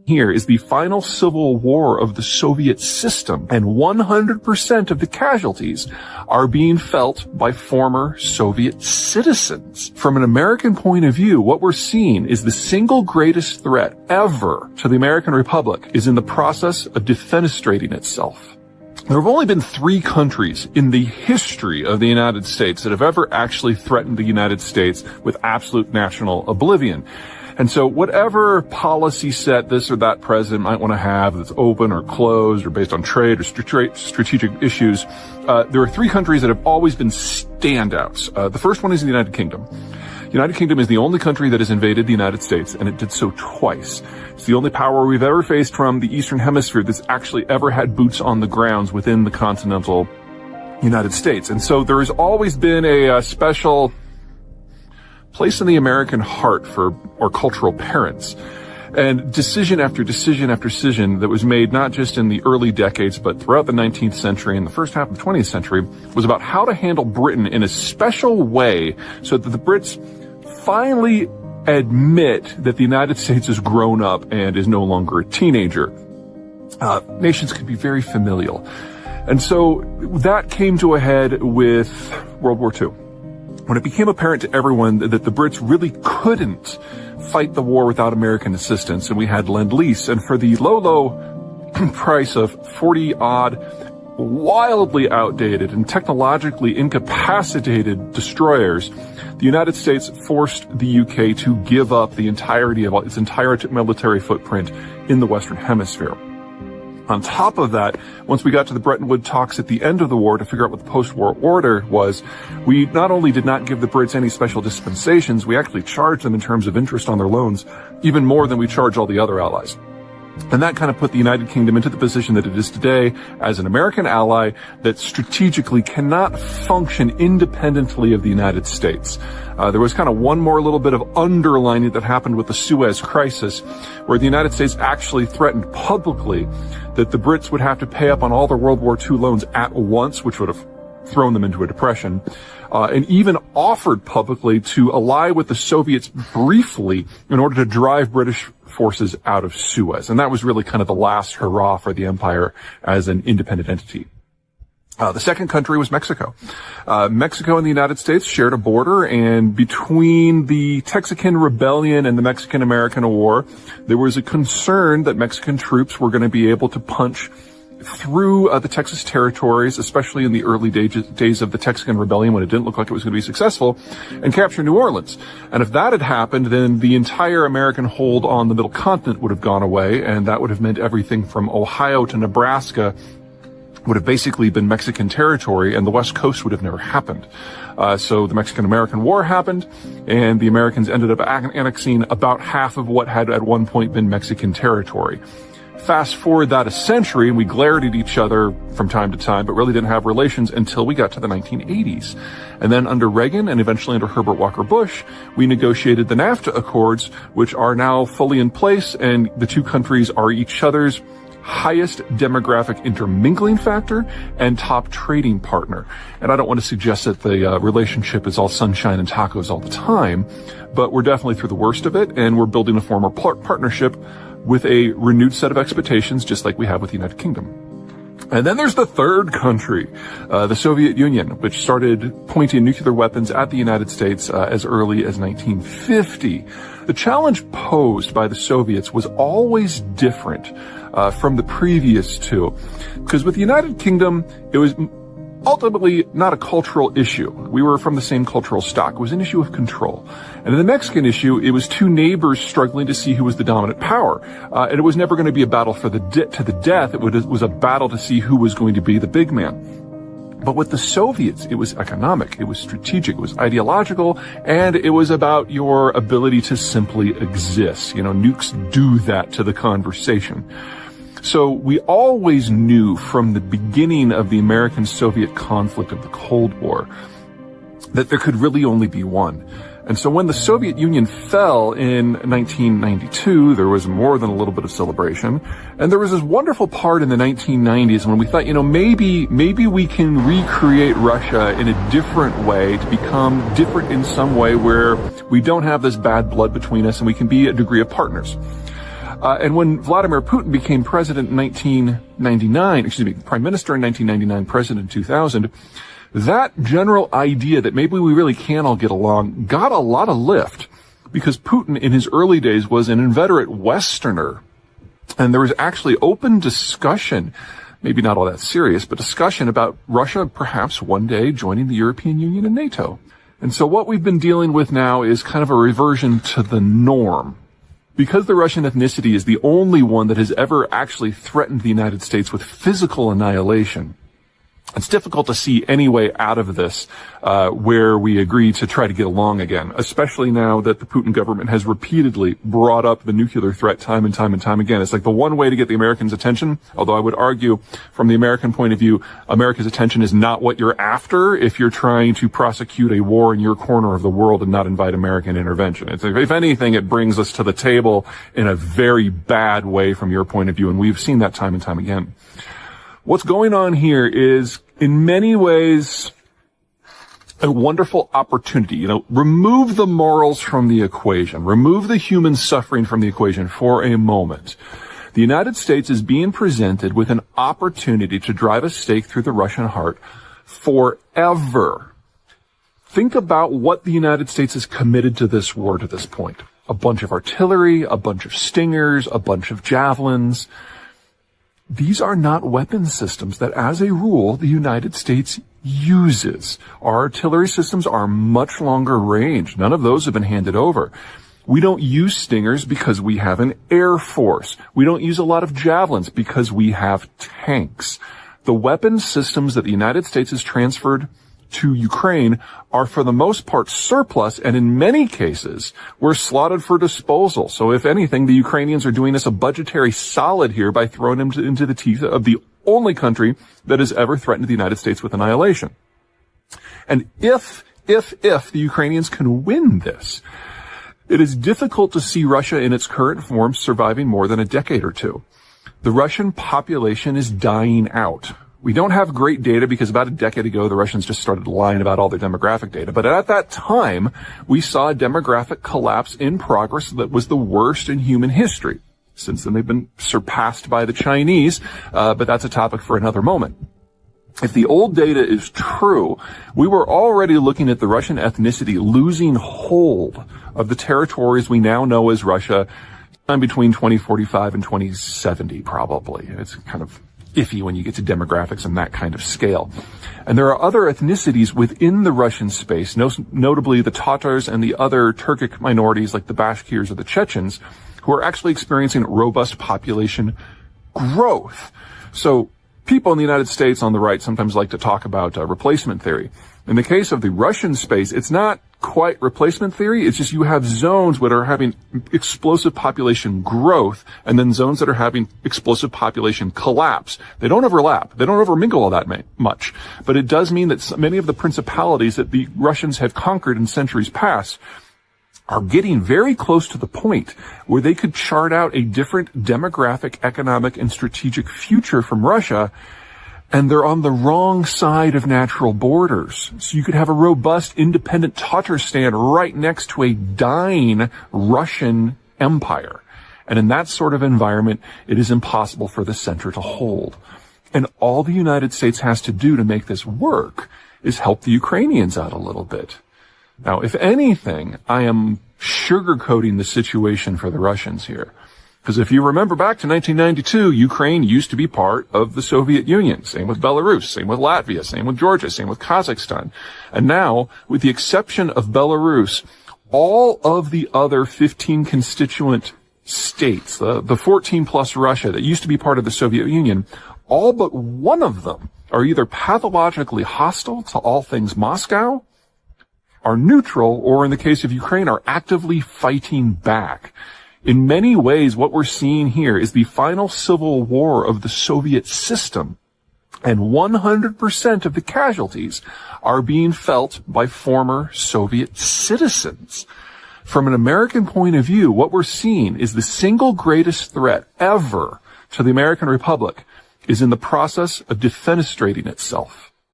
here is the final civil war of the Soviet system, and 100% of the casualties are being felt by former Soviet citizens. From an American point of view, what we're seeing is the single greatest threat ever to the American Republic is in the process of defenestrating itself. There have only been 3 countries in the history of the United States that have ever actually threatened the United States with absolute national oblivion. And so whatever policy set this or that president might want to have that's open or closed or based on trade or strategic issues, there are 3 countries that have always been standouts. The first one is the United Kingdom. The United Kingdom is the only country that has invaded the United States, and it did so twice. It's the only power we've ever faced from the Eastern Hemisphere that's actually ever had boots on the grounds within the continental United States. And so there has always been a special place in the American heart for our cultural parents. And decision after decision after decision that was made not just in the early decades, but throughout the 19th century and the first half of the 20th century was about how to handle Britain in a special way so that the Brits finally admit that the United States has grown up and is no longer a teenager. Nations can be very familial. And so that came to a head with World War II. When it became apparent to everyone that the Brits really couldn't fight the war without American assistance, and we had Lend-Lease, and for the low price of 40-odd, wildly outdated and technologically incapacitated destroyers, the United States forced the UK to give up the entirety of its entire military footprint in the Western Hemisphere. On top of that, once we got to the Bretton Woods talks at the end of the war to figure out what the post-war order was, we not only did not give the Brits any special dispensations, we actually charged them in terms of interest on their loans, even more than we charge all the other allies. And that kind of put the United Kingdom into the position that it is today as an American ally that strategically cannot function independently of the United States. There was kind of one more little bit of underlining that happened with the Suez Crisis, where the United States actually threatened publicly that the Brits would have to pay up on all their World War II loans at once, which would have thrown them into a depression, and even offered publicly to ally with the Soviets briefly in order to drive British forces out of Suez. And that was really kind of the last hurrah for the empire as an independent entity. The second country was Mexico. Mexico and the United States shared a border, and between the Texican Rebellion and the Mexican-American War, there was a concern that Mexican troops were going to be able to punch through the Texas territories, especially in the early days of the Texican Rebellion when it didn't look like it was going to be successful, and capture New Orleans. And if that had happened, then the entire American hold on the Middle Continent would have gone away, and that would have meant everything from Ohio to Nebraska would have basically been Mexican territory, and the West Coast would have never happened. So the Mexican-American War happened, and the Americans ended up annexing about half of what had at one point been Mexican territory. Fast forward that a century, and we glared at each other from time to time, but really didn't have relations until we got to the 1980s. And then under Reagan and eventually under Herbert Walker Bush, we negotiated the NAFTA Accords, which are now fully in place, and the two countries are each other's highest demographic intermingling factor and top trading partner. And I don't want to suggest that the relationship is all sunshine and tacos all the time, but we're definitely through the worst of it, and we're building a formal partnership with a renewed set of expectations, just like we have with the United Kingdom. And then there's the third country, the Soviet Union, which started pointing nuclear weapons at the United States as early as 1950. The challenge posed by the Soviets was always different from the previous two, because with the United Kingdom, it was ultimately not a cultural issue. We were from the same cultural stock. It was an issue of control. And in the Mexican issue, it was two neighbors struggling to see who was the dominant power. And it was never going to be a battle for to the death. It was a battle to see who was going to be the big man. But with the Soviets, it was economic, it was strategic, it was ideological, and it was about your ability to simply exist. You know, nukes do that to the conversation. So we always knew from the beginning of the American-Soviet conflict of the Cold War that there could really only be one. And so when the Soviet Union fell in 1992, there was more than a little bit of celebration. And there was this wonderful part in the 1990s when we thought, you know, maybe we can recreate Russia in a different way to become different in some way where we don't have this bad blood between us and we can be a degree of partners. And when Vladimir Putin became president in 1999, prime minister in 1999, president in 2000, that general idea that maybe we really can all get along got a lot of lift, because Putin in his early days was an inveterate Westerner. And there was actually open discussion, maybe not all that serious, but discussion about Russia perhaps one day joining the European Union and NATO. And so what we've been dealing with now is kind of a reversion to the norm. Because the Russian ethnicity is the only one that has ever actually threatened the United States with physical annihilation, it's difficult to see any way out of this where we agree to try to get along again, especially now that the Putin government has repeatedly brought up the nuclear threat time and time and time again. It's like the one way to get the Americans' attention, although I would argue from the American point of view, America's attention is not what you're after if you're trying to prosecute a war in your corner of the world and not invite American intervention. It's like, if anything, it brings us to the table in a very bad way from your point of view, and we've seen that time and time again. What's going on here is, in many ways, a wonderful opportunity. Remove the morals from the equation. Remove the human suffering from the equation for a moment. The United States is being presented with an opportunity to drive a stake through the Russian heart forever. Think about what the United States has committed to this war to this point. A bunch of artillery, a bunch of Stingers, a bunch of javelins. These are not weapon systems that, as a rule, the United States uses. Our artillery systems are much longer range. None of those have been handed over. We don't use Stingers because we have an air force. We don't use a lot of javelins because we have tanks. The weapon systems that the United States has transferred to Ukraine are for the most part surplus, and in many cases were slotted for disposal. So if anything, the Ukrainians are doing us a budgetary solid here by throwing them into the teeth of the only country that has ever threatened the United States with annihilation. And if the Ukrainians can win this, it is difficult to see Russia in its current form surviving more than a decade or two. The Russian population is dying out. We don't have great data because about a decade ago, the Russians just started lying about all their demographic data. But at that time, we saw a demographic collapse in progress that was the worst in human history. Since then, they've been surpassed by the Chinese, but that's a topic for another moment. If the old data is true, we were already looking at the Russian ethnicity losing hold of the territories we now know as Russia between 2045 and 2070, probably. It's kind of iffy when you get to demographics and that kind of scale. And there are other ethnicities within the Russian space, notably the Tatars and the other Turkic minorities like the Bashkirs or the Chechens, who are actually experiencing robust population growth. So people in the United States on the right sometimes like to talk about replacement theory. In the case of the Russian space, it's not quite replacement theory. It's just you have zones that are having explosive population growth and then zones that are having explosive population collapse. They don't overlap. They don't overmingle all that much. But it does mean that many of the principalities that the Russians have conquered in centuries past are getting very close to the point where they could chart out a different demographic, economic, and strategic future from Russia. And they're on the wrong side of natural borders. So you could have a robust, independent Tatarstan right next to a dying Russian empire. And in that sort of environment, it is impossible for the center to hold. And all the United States has to do to make this work is help the Ukrainians out a little bit. Now, if anything, I am sugarcoating the situation for the Russians here. Because if you remember back to 1992, Ukraine used to be part of the Soviet Union. Same with Belarus, same with Latvia, same with Georgia, same with Kazakhstan. And now, with the exception of Belarus, all of the other 15 constituent states, the 14 plus Russia that used to be part of the Soviet Union, all but one of them are either pathologically hostile to all things Moscow, are neutral, or in the case of Ukraine, are actively fighting back. In many ways, what we're seeing here is the final civil war of the Soviet system, and 100% of the casualties are being felt by former Soviet citizens. From an American point of view, what we're seeing is the single greatest threat ever to the American Republic is in the process of defenestrating itself.